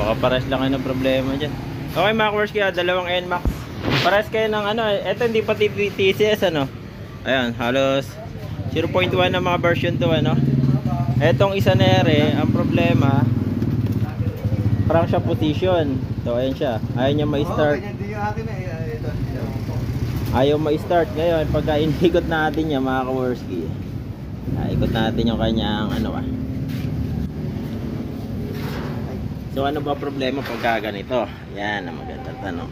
Baka pares lang kayo ng problema dyan. Okay mga course, kaya dalawang NMAX. Pares kayo ng ano, eto hindi pa TCS ano. Ayan, halos 0.1 na mga version to ano. Etong isa na ere, ang problema crankshaft position. So ayan siya, ayaw niya ma-start. Ayaw ma-start. Ngayon pagka inikot natin niya mga Kaworski, ikot natin yung kanyang ano ba. So ano ba problema pagka ganito? Yan ang magandang tanong.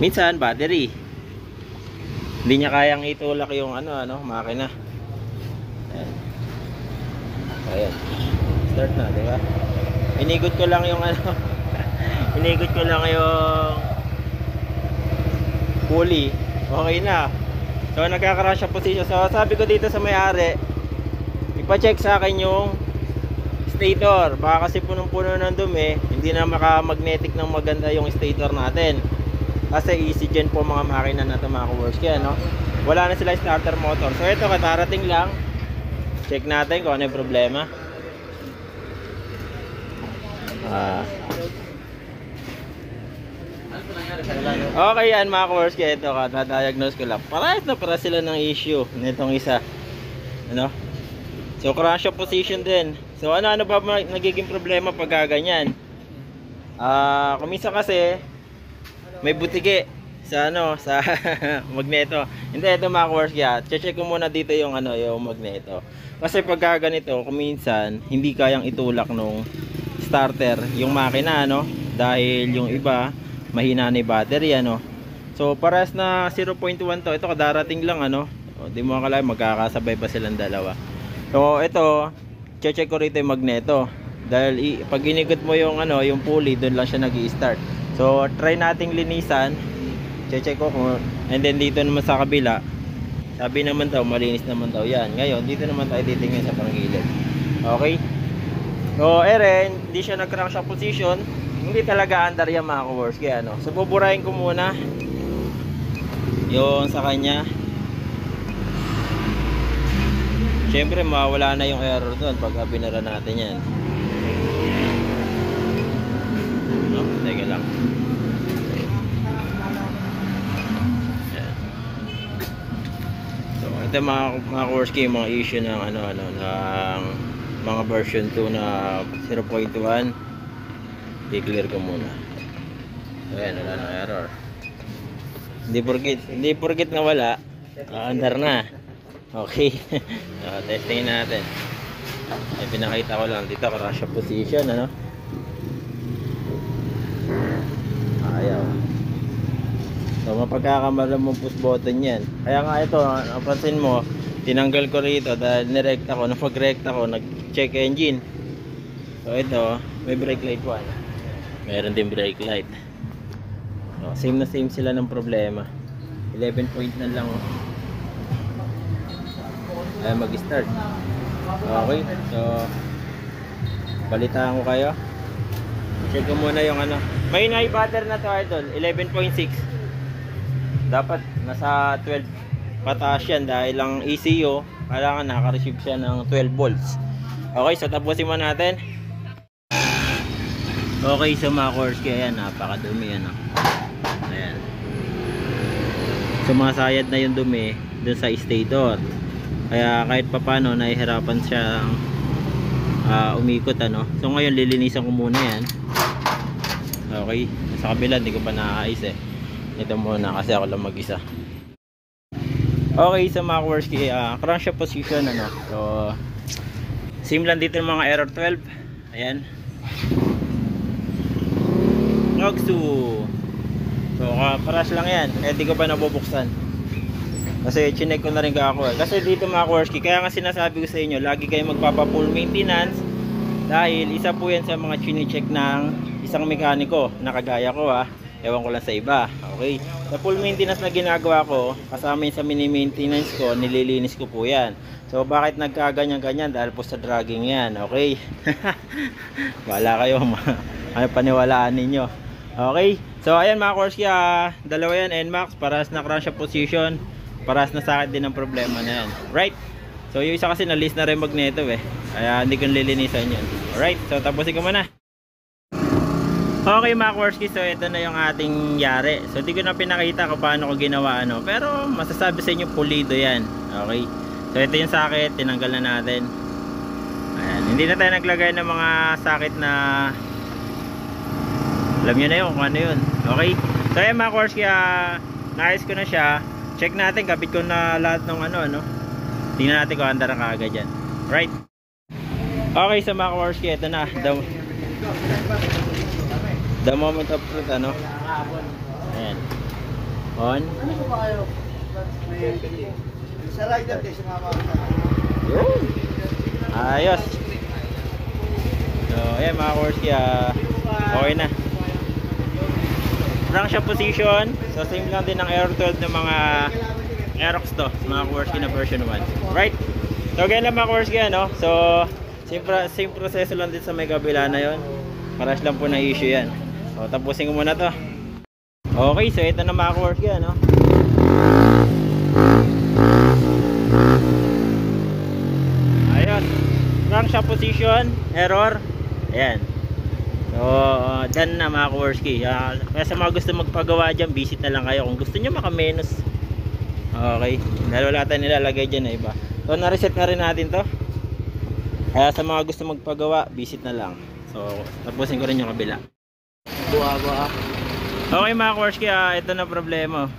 Minsan battery, hindi niya kayang itulak yung ano makina. Ayan. Ayan. Start na, di ba? Inigot ko lang yung ano inigot ko lang yung pulley. Okay na. So nagkaka-crash ang position. So sabi ko dito sa may-ari, ipa-check sa akin yung stator. Baka kasi punong-puno ng dumi, hindi na maka-magnetic ng maganda yung stator natin. Kasi easy gen po mga makina na ito mga Kaworski, kaya no? Wala na sila starter motor. So ito katarating lang. Check natin kung ano yung problema. Okay yan mga Kaworski, ito katadiagnose ko lang. Parehas na para sila ng issue nitong isa. Ano? So crash position din. So ano ba nagiging problema pag ganyan? Kumisa kasi may butike sa sa magneto. Hindi ito mga Kaworski, check ko muna dito yung yung magneto. Kasi pag ganito, kuminsan hindi kayang itulak nung starter yung makina dahil yung iba mahina na yung battery So pares na 0.1 to. Ito kadarating lang Di mo akala magkakasabay pa silang dalawa. So ito, check ko rito yung magneto. Dahil pag inikot mo yung yung pulley, doon lang siya nag-i-start. So try nating linisan. Check ko kung, and then dito naman sa kabila, sabi naman daw malinis naman daw yan. Ngayon dito naman tayo titingin sa panggilid. Okay. So hindi siya nag-crankshaft position. Hindi talaga under yan mga Kaworski, So buburahin ko muna yung sa kanya. Siyempre mawala na yung error doon pag binara natin yan. Teka lang. Yan. So ito mga Kaworski, mga issue ng ng mga version 2 na 0.1. I-clear ko muna. Ayan, wala na error. Hindi porket na wala, under na. Okay. So, testing natin. Ay, pinakita ko lang dito, crash position, ayaw. So, mapagkakamala mong push button yan. Kaya nga ito, napansin mo, tinanggal ko rito dahil nirekta ko, napag-rekta ko, nag-check engine. So, ito, may brake light 1. Meron din brake light. Same na same sila ng problema. 11 point na lang. Ay mag-start. Okay. So balitaan ko kayo. Check ko muna yung May high battery na to idol, 11.6. Dapat nasa 12 pataas yan dahil lang ECU kailangan naka-receive siya ng 12 volts. Okay, so tapusin mo natin. Okay, so mga Kaworski, ayan, napakadumi yan. Ayan. Sumasayad na yung dumi dun sa stator. Kaya kahit papano nahihirapan siya umikot So ngayon lilinisan ko muna yan. Okay, sa kabila hindi ko pa nakaayos Ito muna kasi ako lang mag-isa. Okay, so mga Kaworski, crankshaft position So same lang dito ng mga error 12. Ayan. So paras lang yan, di ko pa nabubuksan kasi chinek ko na rin ako kasi dito mga Kaworski, kaya nga sinasabi ko sa inyo lagi kayo magpapa full maintenance dahil isa po yan sa mga chine-check ng isang mekaniko na kagaya ko ewan ko lang sa iba. Okay, sa full maintenance na ginagawa ko kasama yun sa mini maintenance ko, nililinis ko po yan. So bakit nagkaganyan-ganyan? Dahil po sa dragging yan. Okay. Wala kayo paniwalaan ninyo. Okay, so ayan mga Kaworski, dalawa yan NMAX, paras na crankshaft position, paras na sa akin din ang problema na yan. Right, so yung isa kasi na-list na rin magneto kaya hindi ko nililinisan yun. Alright, so tapusin ko muna. Okay mga Kworski, so ito na yung ating yari. So di ko na pinakita kung paano ko ginawa ano, pero masasabi sa inyo pulido yan. Okay, so ito yung sakit, tinanggal na natin. Ayan. Hindi na tayo naglagay ng mga sakit na alam nyo na yun kung ano yun. Okay, so ayan mga Kworski, naayos ko na siya. Check natin, kapit ko na lahat ng ano. Tingnan natin kung andar na kaagad yan. Right. Okay, so mga Kworski, ito na the moment of truth, ano. Ayan. On. Yun. Ayos. So ayan mga Kworski, okay na. Crankshaft position. So same lang din ng Aero 12 ng mga Aerox to, mga Kworski na version 1. Right. So ganyan lang mga Kworski, ano. So same proseso lang din sa may kabila na yon. Paras lang po na issue yan. So tapusin ko muna to. Okay, so ito na mga Kworski, ano. Ayun. Crankshaft position, error. Ayan. So done na mga Kworski. Kaya sa mga gusto magpagawa dyan, visit na lang kayo kung gusto nyo makamenos. Okay, dahil wala tayong nilalagay dyan na iba. So na-reset na rin natin to. Kaya sa mga gusto magpagawa, visit na lang. So tapusin ko rin yung kabila. Okay mga Kworski, ito na problema.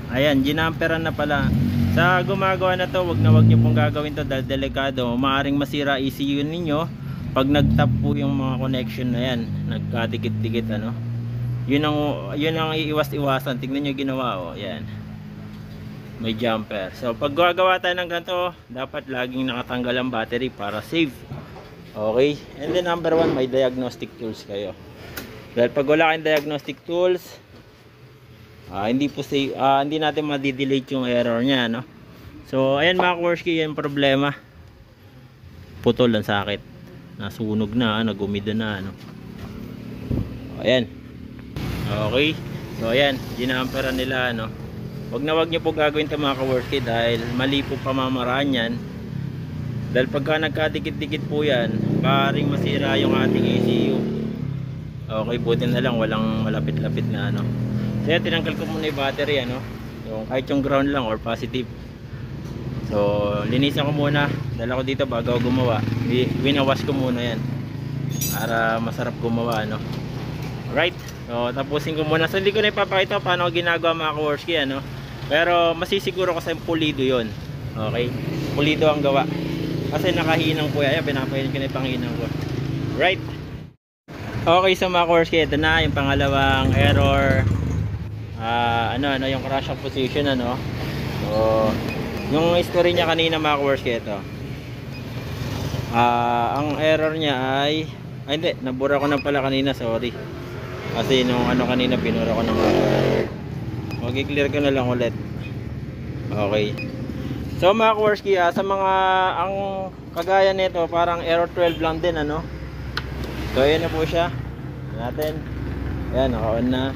Ayan, ginamperan na pala. Sa gumagawa na to, wag nyo pong gagawin to dahil delikado. Maaring masira ECU ninyo pag nag-tap po yung mga connection na yan, nagkadikit-dikit, ano. Yun ang iiwas-iwasan. Tignan nyo ginawa, oh. Yan, may jumper. So pag gagawa tayo ng ganito, dapat laging nakatanggal ang battery para safe. Okay, and then number 1, may diagnostic tools kayo. Dahil pag wala kayong diagnostic tools, hindi po safe, hindi natin ma-delete yung error nya, no? So ayan mga Kworski, yung problema, putol ang sakit, nasunog na, nagumida na, ano. Ayan. Okay, so ayan, ginamperan nila, ano. Wag nyo po gagawin ito mga Kworski dahil mali po pamamaraan yan. Dahil pagka nagkadikit-dikit po yan, maaaring masira yung ating ECU. Okay, buti na lang walang malapit-lapit na, ano. So yan, tinanggal ko muna yung battery, ano. So, kahit yung ground lang or positive. So linisan ko muna, dala ko dito bago ako gumawa. Winawash ko muna yan para masarap gumawa, ano. Right, so tapusin ko muna. So hindi ko na ipapakita paano ginagawa mga Kworski, ano. Pero masisiguro ko sa pulido yon. Okay, pulido ang gawa kasi nakahinang po yan. Pinapahinang ko na yung panghinang ko. Right. Okay, so mga Kworski, ito na yung pangalawang error. Ano yung crankshaft position, ano. So yung history niya kanina mga Kworski, ito. Ang error niya ay hindi, nabura ko na pala kanina, sorry. Kasi nung kanina binura ko ng mag-clear ko na lang ulit. Okay. So mga Kworski, sa mga ang kagaya nito, parang error 12 lang din, ano. So ayan na po siya. Natin. Ayan, naka-on na.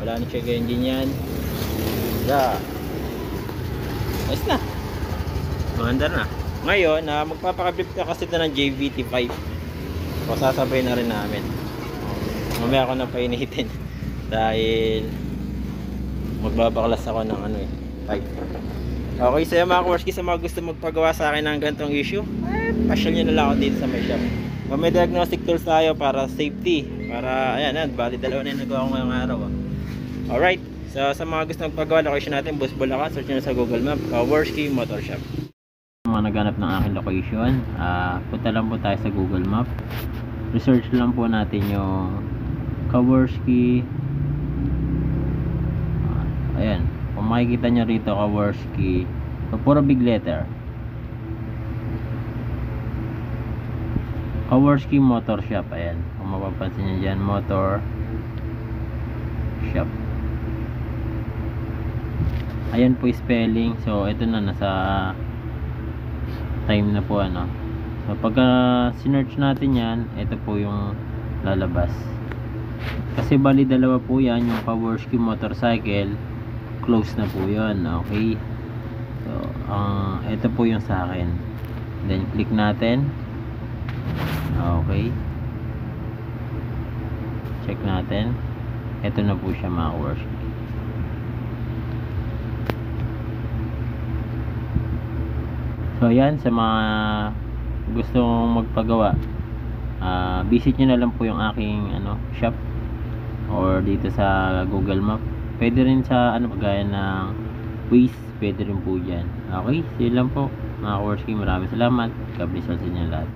Wala na check engine yan. Ayos na. Maandar na. Ngayon, magpapakabip ka kasi ito ng JVT5. So sasabay na rin namin. Mamaya ako na painitin dahil magbabaklas ako ng pipe. Okay, so mga Kworski, sa mga gusto magpagawa sa akin ng ganitong issue, pasyal nyo na lang ako dito sa may shop. May diagnostic tools tayo para safety. Para, ayan, bali dalawa na yung nagawa ko ngayong araw. Alright, so sa mga gusto magpagawa, location natin, Boss Bulacan, search nyo sa Google Map, Kworski Motor Shop. Mga naghanap ng aking location, punta lang po tayo sa Google Map. Research lang po natin yung Kworski. Ayan, kung makikita nyo rito, Kworski, so puro big letter, Kworski Motor Shop. Ayan, kung mapapansin nyo dyan, Motor Shop. Ayan po spelling. So ito na, nasa time na po, ano. So pagka sinearch natin yan, ito po yung lalabas. Kasi bali dalawa po yan, yung Kworski motorcycle, close na po yun. Okay, so ito po yung sa akin. Then click natin. Okay, check natin. Ito na po siya mga kaworski. So ayan, sa mga gustong magpagawa, visit nyo na lang po yung aking shop or dito sa Google Map. Pwede rin sa kagaya ng Waze, pwede rin po dyan. Okay, sila lang po mga kaworski. Maraming salamat. God bless sa inyo lahat.